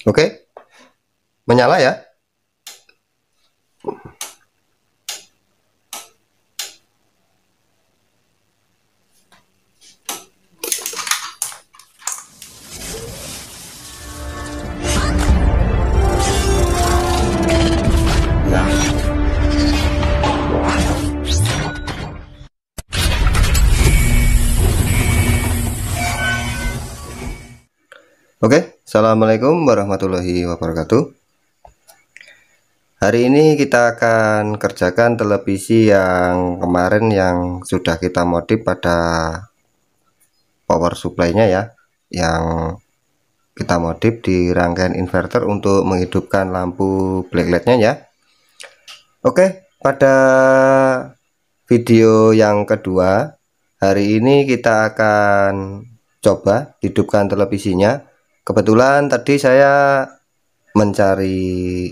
Oke, menyala ya. Oke, assalamualaikum warahmatullahi wabarakatuh. Hari ini kita akan kerjakan televisi yang kemarin yang sudah kita modif pada power supply-nya ya, yang kita modif di rangkaian inverter untuk menghidupkan lampu blacklight-nya ya. Oke, pada video yang kedua, hari ini kita akan coba hidupkan televisinya. Kebetulan tadi saya mencari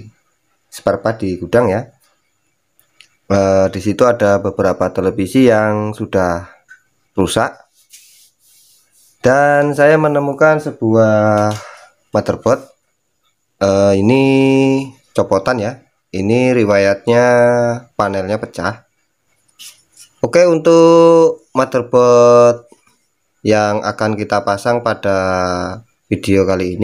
spare part di gudang ya. Di situ ada beberapa televisi yang sudah rusak dan saya menemukan sebuah motherboard. Ini copotan ya. Ini riwayatnya panelnya pecah. Oke, untuk motherboard yang akan kita pasang pada video kali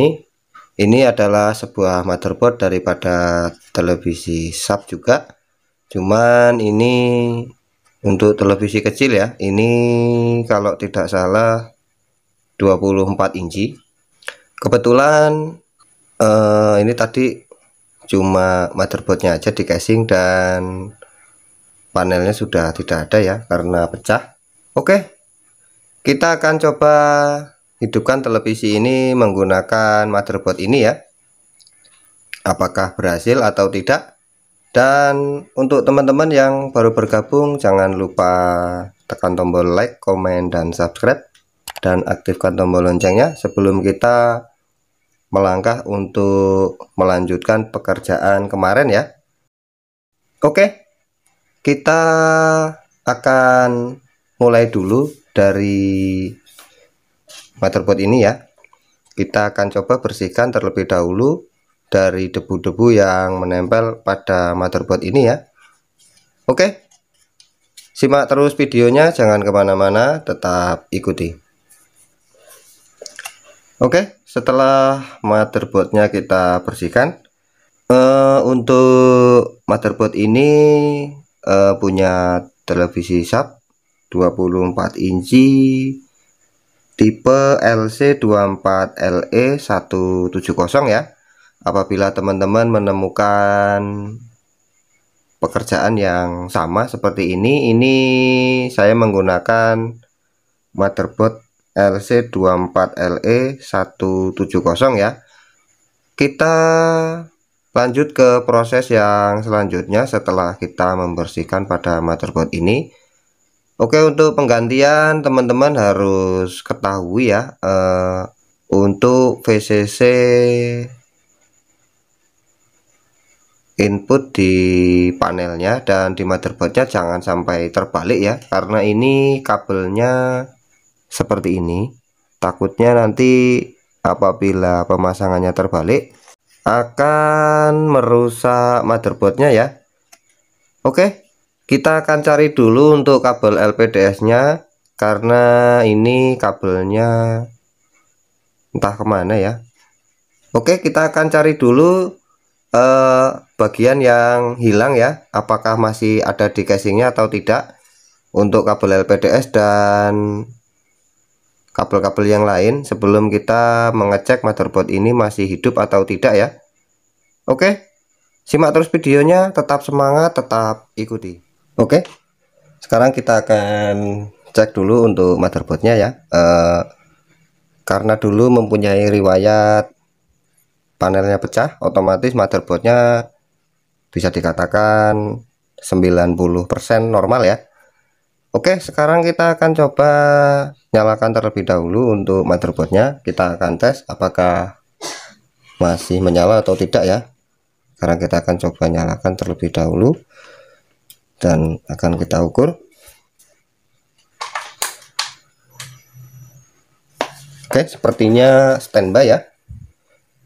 ini adalah sebuah motherboard daripada televisi sub juga, cuman ini untuk televisi kecil ya. Ini kalau tidak salah 24 inci. Kebetulan ini tadi cuma motherboardnya aja di casing dan panelnya sudah tidak ada ya karena pecah. Oke, kita akan coba hidupkan televisi ini menggunakan motherboard ini ya, apakah berhasil atau tidak. Dan untuk teman-teman yang baru bergabung, jangan lupa tekan tombol like, komen, dan subscribe, dan aktifkan tombol loncengnya sebelum kita melangkah untuk melanjutkan pekerjaan kemarin ya. Oke, kita akan mulai dulu dari motherboard ini ya. Kita akan coba bersihkan terlebih dahulu dari debu-debu yang menempel pada motherboard ini ya. Oke, simak terus videonya, jangan kemana-mana, tetap ikuti. Oke, setelah motherboardnya kita bersihkan, untuk motherboard ini punya televisi sub 24 inci tipe LC24LE170 ya. Apabila teman-teman menemukan pekerjaan yang sama seperti ini saya menggunakan motherboard LC24LE170 ya. Kita lanjut ke proses yang selanjutnya setelah kita membersihkan pada motherboard ini. Oke, untuk penggantian teman-teman harus ketahui ya, untuk VCC input di panelnya dan di motherboardnya jangan sampai terbalik ya, karena ini kabelnya seperti ini. Takutnya nanti apabila pemasangannya terbalik akan merusak motherboardnya ya. Oke, kita akan cari dulu untuk kabel LPDS nya, karena ini kabelnya entah kemana ya. Oke, kita akan cari dulu bagian yang hilang ya, apakah masih ada di casingnya atau tidak untuk kabel LPDS dan kabel-kabel yang lain sebelum kita mengecek motherboard ini masih hidup atau tidak ya. Oke, simak terus videonya, tetap semangat, tetap ikuti. Oke, sekarang kita akan cek dulu untuk motherboardnya ya. Karena dulu mempunyai riwayat panelnya pecah, otomatis motherboardnya bisa dikatakan 90% normal ya. Oke, sekarang kita akan coba nyalakan terlebih dahulu untuk motherboardnya. Kita akan tes apakah masih menyala atau tidak ya. Sekarang kita akan coba nyalakan terlebih dahulu dan akan kita ukur. Oke, sepertinya standby ya.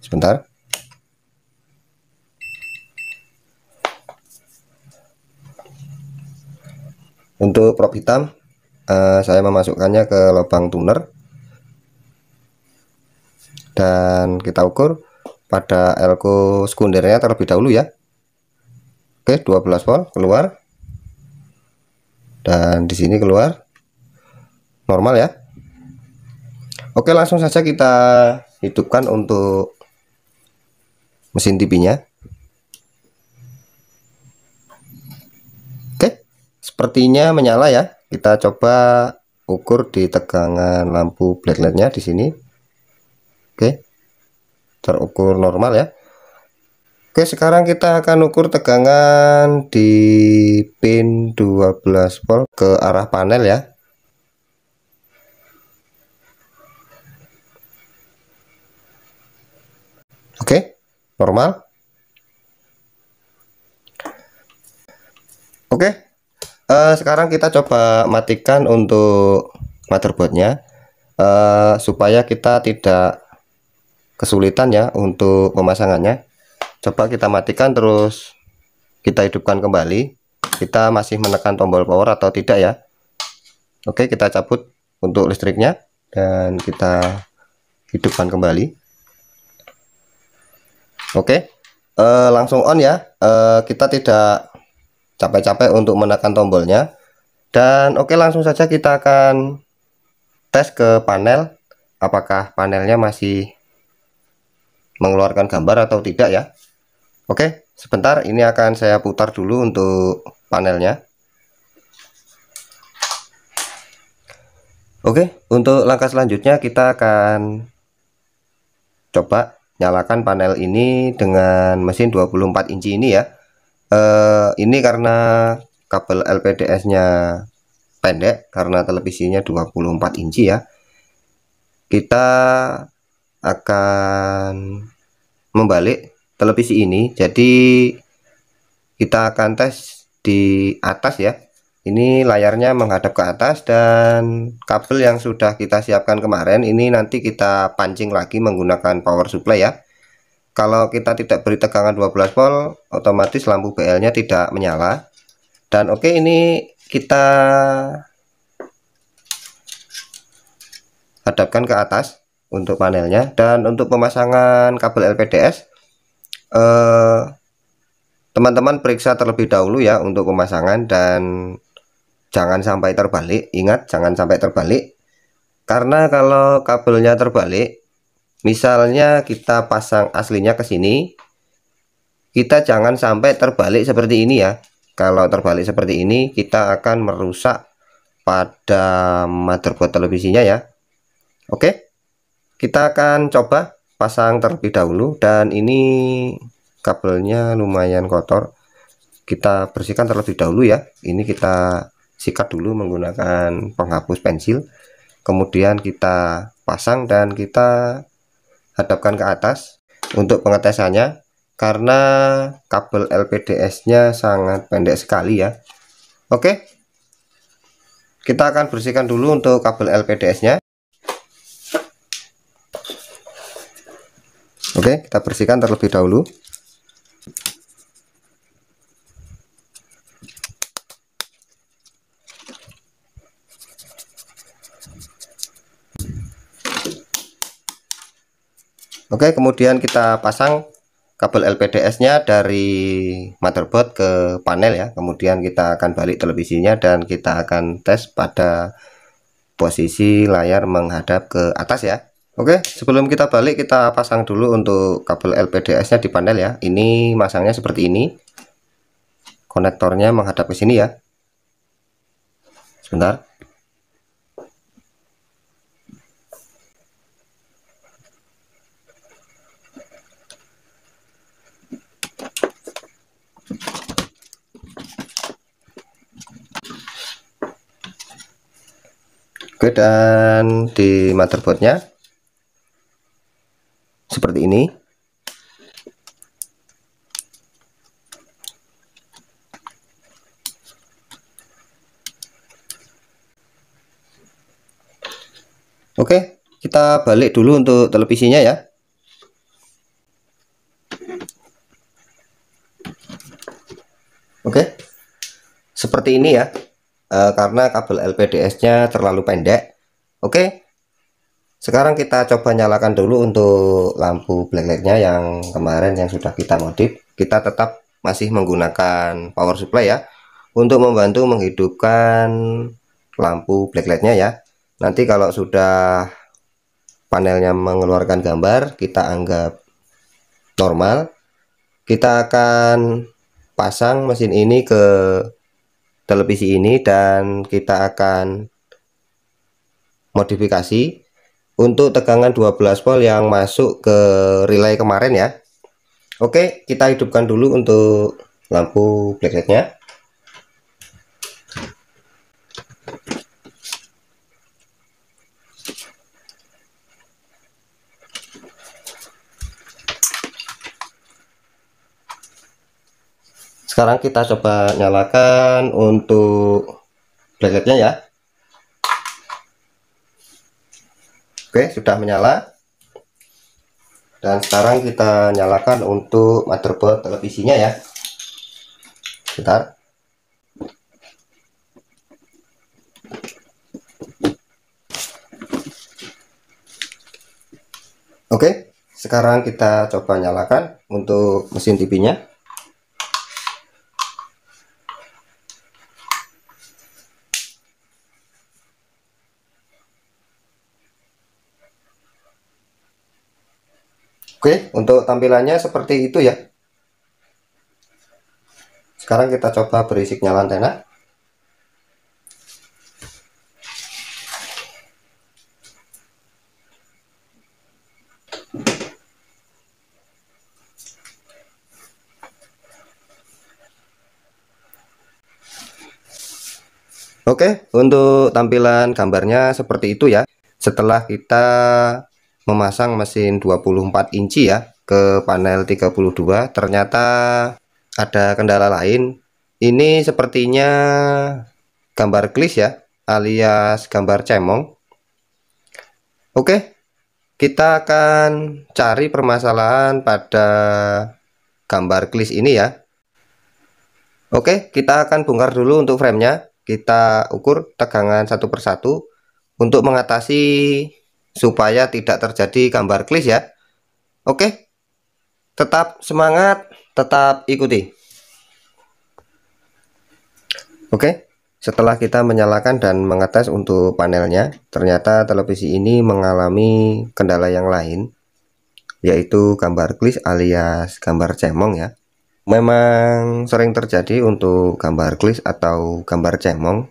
Sebentar. Untuk prop hitam saya memasukkannya ke lubang tuner dan kita ukur pada elko sekundernya terlebih dahulu ya. Oke, 12 volt keluar, dan di sini keluar normal ya. Oke, langsung saja kita hidupkan untuk mesin TV-nya. Oke, sepertinya menyala ya. Kita coba ukur di tegangan lampu blacklight-nya di sini. Oke, terukur normal ya. Oke, sekarang kita akan ukur tegangan di pin 12 volt ke arah panel ya. Oke, normal. Oke, sekarang kita coba matikan untuk motherboardnya supaya kita tidak kesulitan ya untuk pemasangannya. Coba kita matikan terus kita hidupkan kembali. Kita masih menekan tombol power atau tidak ya. Oke, kita cabut untuk listriknya dan kita hidupkan kembali. Oke, langsung on ya. Kita tidak capek-capek untuk menekan tombolnya. Dan oke, langsung saja kita akan tes ke panel, apakah panelnya masih mengeluarkan gambar atau tidak ya. Oke, sebentar, ini akan saya putar dulu untuk panelnya. Oke, untuk langkah selanjutnya kita akan coba nyalakan panel ini dengan mesin 24 inci ini ya. Ini karena kabel LPDS-nya pendek, karena televisinya 24 inci ya. Kita akan membalik televisi ini, jadi kita akan tes di atas ya. Ini layarnya menghadap ke atas, dan kabel yang sudah kita siapkan kemarin ini nanti kita pancing lagi menggunakan power supply ya. Kalau kita tidak beri tegangan 12 volt, otomatis lampu BL-nya tidak menyala. Dan oke, ini kita hadapkan ke atas untuk panelnya. Dan untuk pemasangan kabel LPDS, teman-teman periksa terlebih dahulu ya untuk pemasangan, dan jangan sampai terbalik. Ingat, jangan sampai terbalik, karena kalau kabelnya terbalik, misalnya kita pasang aslinya ke sini, kita jangan sampai terbalik seperti ini ya. Kalau terbalik seperti ini, kita akan merusak pada motherboard televisinya ya. Oke, kita akan coba pasang terlebih dahulu, dan ini kabelnya lumayan kotor. Kita bersihkan terlebih dahulu ya. Ini kita sikat dulu menggunakan penghapus pensil, kemudian kita pasang dan kita hadapkan ke atas untuk pengetesannya, karena kabel LPDS-nya sangat pendek sekali ya. Oke, kita akan bersihkan dulu untuk kabel LPDS-nya. Oke, kita bersihkan terlebih dahulu. Oke, kemudian kita pasang kabel LPDS-nya dari motherboard ke panel ya. Kemudian kita akan balik televisinya dan kita akan tes pada posisi layar menghadap ke atas ya. Oke, sebelum kita balik, kita pasang dulu untuk kabel LPDS-nya di panel ya. Ini masangnya seperti ini. Konektornya menghadap ke sini ya. Sebentar. Oke, dan di motherboardnya seperti ini. Oke, kita balik dulu untuk televisinya ya. Oke, seperti ini ya. karena kabel LPDS-nya terlalu pendek. Oke, sekarang kita coba nyalakan dulu untuk lampu blacklight-nya yang kemarin yang sudah kita modif. Kita tetap masih menggunakan power supply ya, untuk membantu menghidupkan lampu blacklight-nya ya. Nanti kalau sudah panelnya mengeluarkan gambar, kita anggap normal. Kita akan pasang mesin ini ke televisi ini dan kita akan modifikasi untuk tegangan 12 volt yang masuk ke relay kemarin ya. Oke, kita hidupkan dulu untuk lampu blacklightnya. Sekarang kita coba nyalakan untuk blacklightnya ya. Oke, sudah menyala. Dan sekarang kita nyalakan untuk motherboard televisinya ya. Bentar. Oke, sekarang kita coba nyalakan untuk mesin TV-nya. Oke, untuk tampilannya seperti itu ya. Sekarang kita coba beri sinyal antena. Oke, untuk tampilan gambarnya seperti itu ya. Setelah kita memasang mesin 24 inci ya ke panel 32, ternyata ada kendala lain. Ini sepertinya gambar klis ya, alias gambar cemong. Oke, kita akan cari permasalahan pada gambar klis ini ya. Oke, kita akan bongkar dulu untuk framenya. Kita ukur tegangan satu persatu untuk mengatasi supaya tidak terjadi gambar klis ya. Oke, tetap semangat, tetap ikuti. Oke, setelah kita menyalakan dan mengetes untuk panelnya, ternyata televisi ini mengalami kendala yang lain, yaitu gambar klis alias gambar cemong ya. Memang sering terjadi untuk gambar klis atau gambar cemong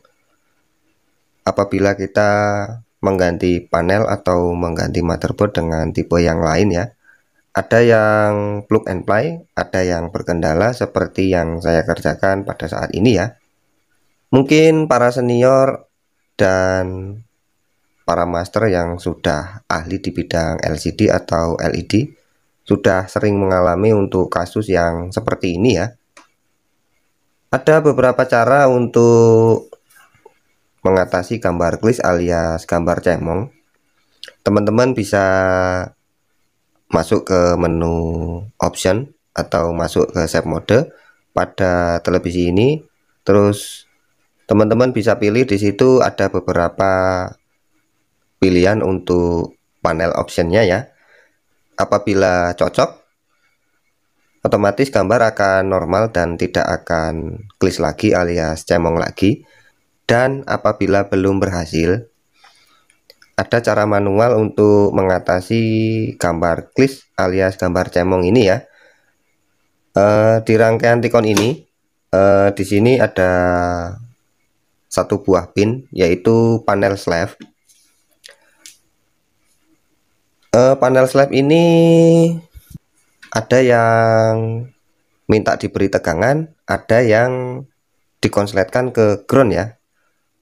apabila kita mengganti panel atau mengganti motherboard dengan tipe yang lain ya. Ada yang plug and play, ada yang berkendala seperti yang saya kerjakan pada saat ini ya. Mungkin para senior dan para master yang sudah ahli di bidang LCD atau LED sudah sering mengalami untuk kasus yang seperti ini ya. Ada beberapa cara untuk mengatasi gambar klis alias gambar cemong. Teman-teman bisa masuk ke menu option atau masuk ke save mode pada televisi ini. Terus teman-teman bisa pilih di situ ada beberapa pilihan untuk panel optionnya ya. Apabila cocok, otomatis gambar akan normal dan tidak akan klis lagi alias cemong lagi. Dan apabila belum berhasil, ada cara manual untuk mengatasi gambar klis alias gambar cemong ini ya. Di rangkaian Tikon ini, di sini ada satu buah pin yaitu panel slave. Panel slave ini ada yang minta diberi tegangan, ada yang dikonsletkan ke ground ya.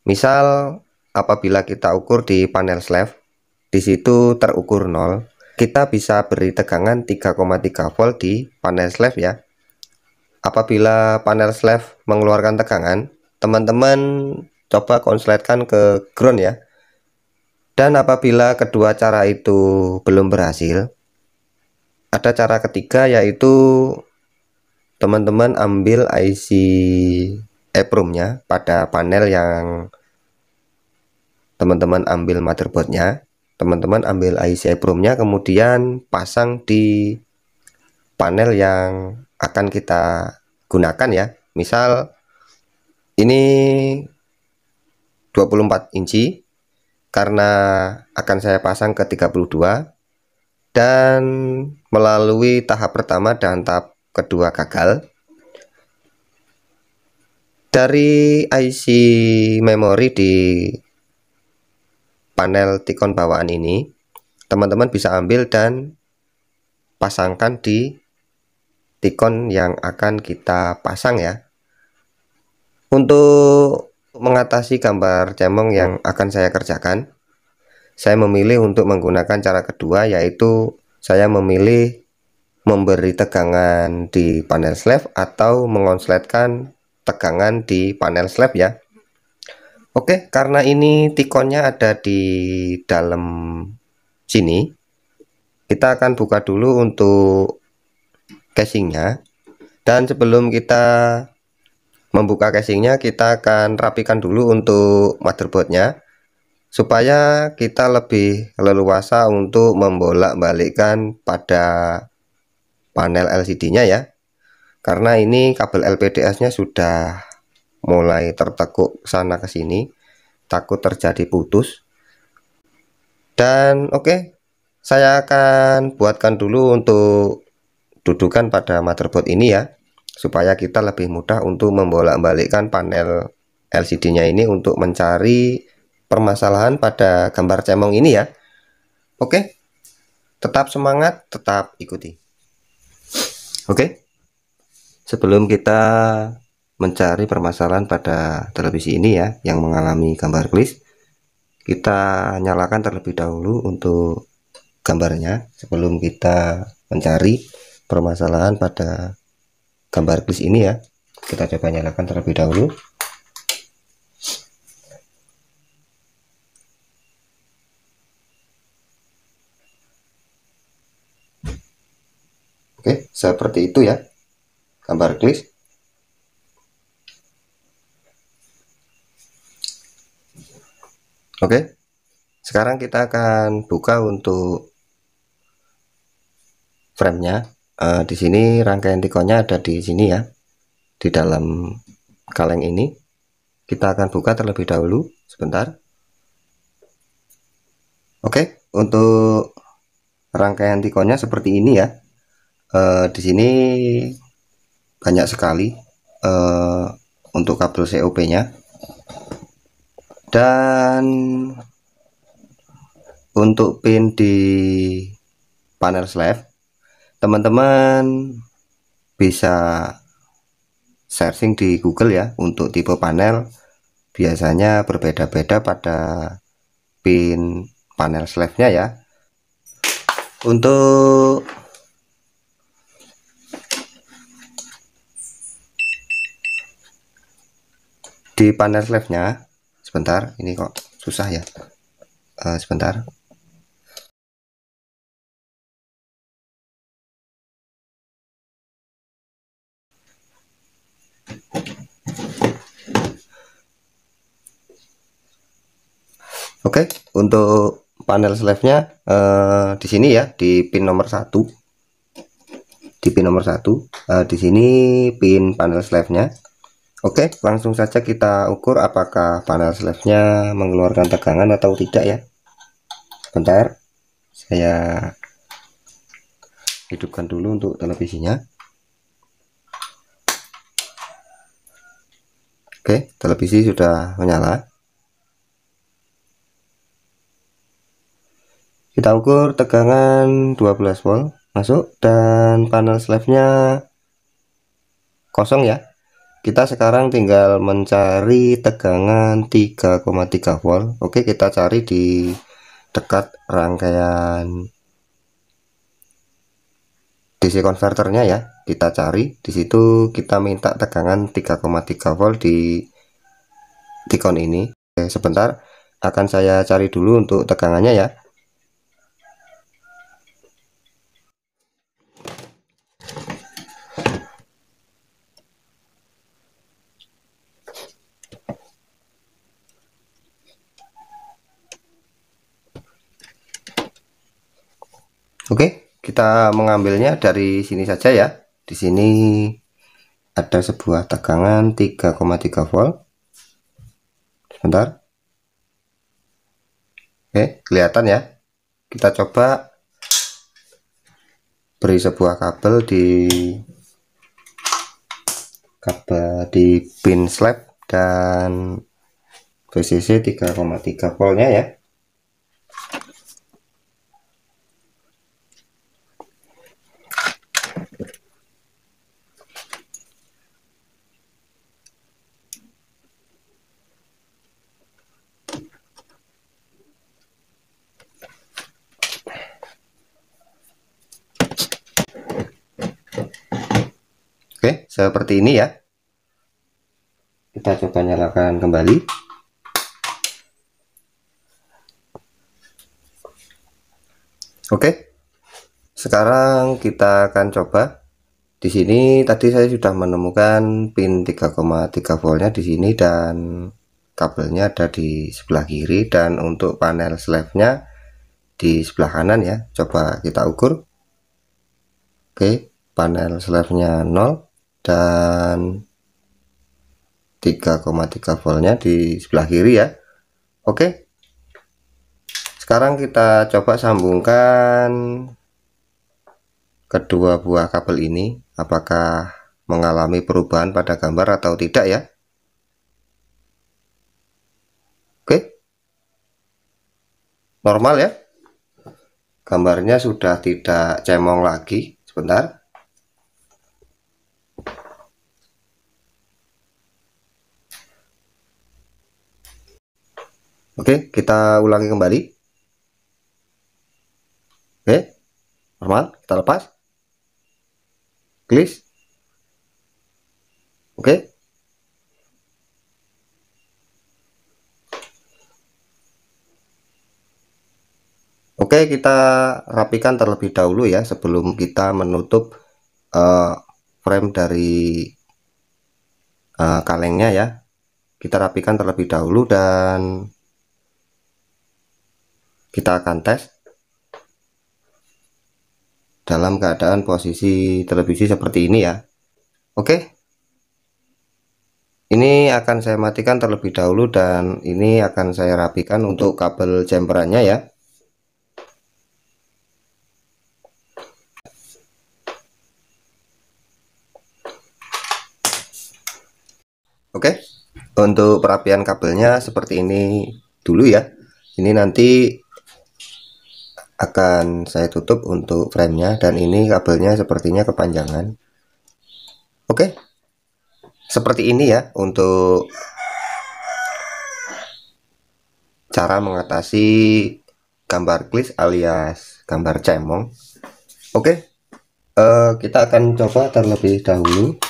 Misal apabila kita ukur di panel slave, di situ terukur 0, kita bisa beri tegangan 3,3 volt di panel slave ya. Apabila panel slave mengeluarkan tegangan, teman-teman coba konsletkan ke ground ya. Dan apabila kedua cara itu belum berhasil, ada cara ketiga yaitu teman-teman ambil IC EEPROM-nya pada panel yang teman-teman ambil motherboardnya, teman-teman ambil IC EEPROM-nya, kemudian pasang di panel yang akan kita gunakan ya. Misal ini 24 inci, karena akan saya pasang ke 32 dan melalui tahap pertama dan tahap kedua gagal. Dari IC memori di panel Ticon bawaan ini, teman-teman bisa ambil dan pasangkan di Ticon yang akan kita pasang ya. Untuk mengatasi gambar cemong yang akan saya kerjakan, saya memilih untuk menggunakan cara kedua, yaitu saya memilih memberi tegangan di panel slave atau mengonsletkan tegangan di panel slave ya. Oke, karena ini Ticonnya ada di dalam sini, kita akan buka dulu untuk casingnya. Dan sebelum kita membuka casingnya, kita akan rapikan dulu untuk motherboardnya, supaya kita lebih leluasa untuk membolak-balikkan pada panel LCD-nya ya. Karena ini kabel LPDS-nya sudah mulai tertekuk sana ke sini, takut terjadi putus. Dan oke, saya akan buatkan dulu untuk dudukan pada motherboard ini ya, supaya kita lebih mudah untuk membolak-balikkan panel LCD-nya ini untuk mencari permasalahan pada gambar cemong ini ya. Oke, tetap semangat, tetap ikuti. Oke, sebelum kita mencari permasalahan pada televisi ini ya, yang mengalami gambar glitch, kita nyalakan terlebih dahulu untuk gambarnya sebelum kita mencari permasalahan pada gambar glitch ini ya. Kita coba nyalakan terlebih dahulu. Oke, seperti itu ya gambar glitch. Oke, sekarang kita akan buka untuk framenya. Di sini rangkaian Ticonnya ada di sini ya, di dalam kaleng ini. Kita akan buka terlebih dahulu sebentar. Oke, untuk rangkaian Ticonnya seperti ini ya. Di sini banyak sekali untuk kabel COP-nya, dan untuk pin di panel slave, teman-teman bisa searching di Google ya. Untuk tipe panel biasanya berbeda-beda pada pin panel slave-nya ya. Untuk di panel slave-nya, sebentar, ini kok susah ya. Sebentar. Oke, untuk panel slave-nya di sini ya, di pin nomor 1. Di pin nomor 1, di sini pin panel slave-nya. Oke, langsung saja kita ukur apakah panel slave-nya mengeluarkan tegangan atau tidak ya. Bentar, saya hidupkan dulu untuk televisinya. Oke, televisi sudah menyala. Kita ukur tegangan 12 volt masuk dan panel slave-nya kosong ya. Kita sekarang tinggal mencari tegangan 3,3 volt. Oke, kita cari di dekat rangkaian DC converternya ya. Kita cari di situ, kita minta tegangan 3,3 volt di Ticon ini. Oke, sebentar, akan saya cari dulu untuk tegangannya ya. Oke, kita mengambilnya dari sini saja ya. Di sini ada sebuah tegangan 3,3 volt. Sebentar. Oke, kelihatan ya. Kita coba beri sebuah kabel di pin slab dan VCC 3,3 voltnya ya. Oke, seperti ini ya. Kita coba nyalakan kembali. Oke. Sekarang kita akan coba. Di sini tadi saya sudah menemukan pin 3,3 voltnya di sini dan kabelnya ada di sebelah kiri, dan untuk panel slabnya di sebelah kanan ya. Coba kita ukur. Oke, panel slabnya 0 dan 3,3 voltnya di sebelah kiri ya. Oke, sekarang kita coba sambungkan kedua buah kabel ini, apakah mengalami perubahan pada gambar atau tidak ya. Oke, normal ya, gambarnya sudah tidak cemong lagi. Sebentar. Oke, kita ulangi kembali. Oke, normal. Kita lepas. Klik. Oke. Oke, kita rapikan terlebih dahulu ya sebelum kita menutup frame dari kalengnya ya. Kita rapikan terlebih dahulu dan kita akan tes dalam keadaan posisi televisi seperti ini ya. Oke, ini akan saya matikan terlebih dahulu dan ini akan saya rapikan untuk kabel jemperannya ya. Oke, untuk perapian kabelnya seperti ini dulu ya. Ini nanti akan saya tutup untuk framenya, dan ini kabelnya sepertinya kepanjangan. Oke, seperti ini ya untuk cara mengatasi gambar glitch alias gambar cemong. Oke, kita akan coba terlebih dahulu.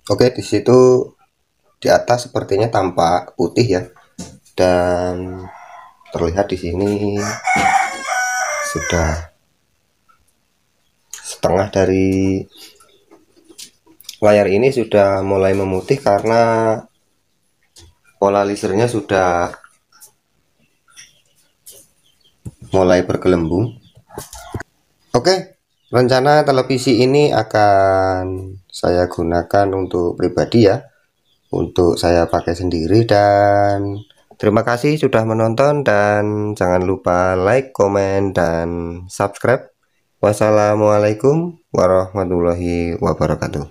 Oke, di situ di atas sepertinya tampak putih ya, dan terlihat di sini sudah setengah dari layar ini sudah mulai memutih karena pola listriknya sudah mulai bergelembung. Oke, rencana televisi ini akan saya gunakan untuk pribadi ya, untuk saya pakai sendiri. Dan terima kasih sudah menonton, dan jangan lupa like, komen, dan subscribe. Wassalamualaikum warahmatullahi wabarakatuh.